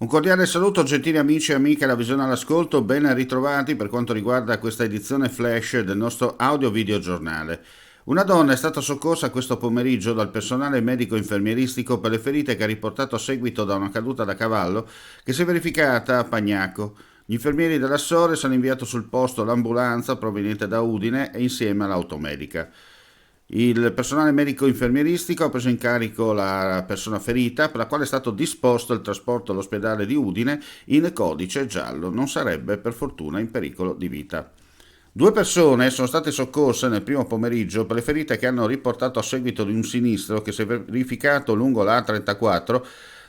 Un cordiale saluto gentili amici e amiche alla Visione all'Ascolto, ben ritrovati per quanto riguarda questa edizione flash del nostro audio-video giornale. Una donna è stata soccorsa questo pomeriggio dal personale medico-infermieristico per le ferite che ha riportato a seguito da una caduta da cavallo che si è verificata a Pagnaco. Gli infermieri della Sores hanno inviato sul posto l'ambulanza proveniente da Udine e insieme all'automedica. Il personale medico-infermieristico ha preso in carico la persona ferita, per la quale è stato disposto il trasporto all'ospedale di Udine in codice giallo. Non sarebbe per fortuna in pericolo di vita. Due persone sono state soccorse nel primo pomeriggio per le ferite che hanno riportato a seguito di un sinistro che si è verificato lungo la A34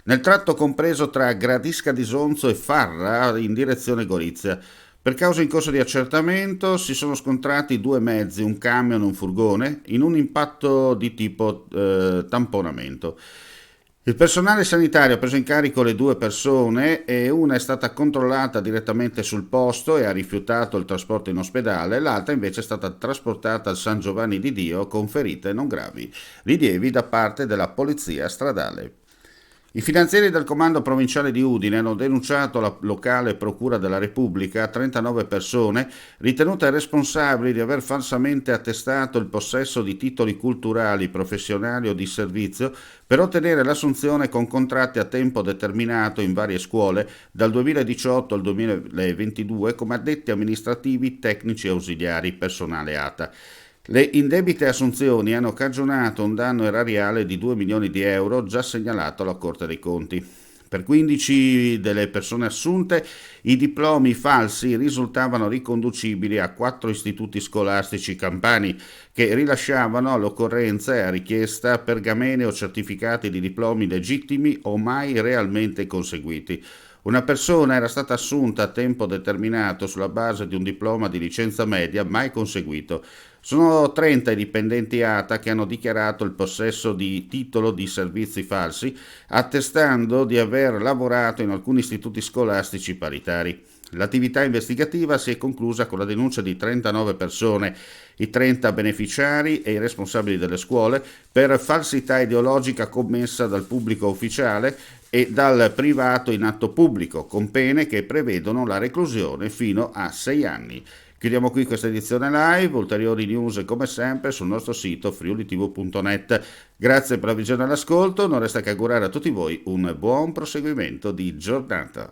nel tratto compreso tra Gradisca di Sonzo e Farra in direzione Gorizia. Per causa in corso di accertamento si sono scontrati due mezzi, un camion e un furgone, in un impatto di tipo tamponamento. Il personale sanitario ha preso in carico le due persone e una è stata controllata direttamente sul posto e ha rifiutato il trasporto in ospedale, l'altra invece è stata trasportata al San Giovanni di Dio con ferite non gravi, rilievi da parte della polizia stradale. I finanzieri del comando provinciale di Udine hanno denunciato la locale procura della Repubblica 39 persone ritenute responsabili di aver falsamente attestato il possesso di titoli culturali, professionali o di servizio per ottenere l'assunzione con contratti a tempo determinato in varie scuole dal 2018 al 2022 come addetti amministrativi, tecnici e ausiliari, personale ATA. Le indebite assunzioni hanno cagionato un danno erariale di 2 milioni di euro già segnalato alla Corte dei Conti. Per 15 delle persone assunte i diplomi falsi risultavano riconducibili a 4 istituti scolastici campani che rilasciavano all'occorrenza e a richiesta pergamene o certificati di diplomi legittimi o mai realmente conseguiti. Una persona era stata assunta a tempo determinato sulla base di un diploma di licenza media mai conseguito. Sono 30 i dipendenti ATA che hanno dichiarato il possesso di titolo di servizi falsi, attestando di aver lavorato in alcuni istituti scolastici paritari. L'attività investigativa si è conclusa con la denuncia di 39 persone, i 30 beneficiari e i responsabili delle scuole, per falsità ideologica commessa dal pubblico ufficiale e dal privato in atto pubblico, con pene che prevedono la reclusione fino a 6 anni. Chiudiamo qui questa edizione live, ulteriori news come sempre sul nostro sito friulitv.net. Grazie per la visione all'ascolto, non resta che augurare a tutti voi un buon proseguimento di giornata.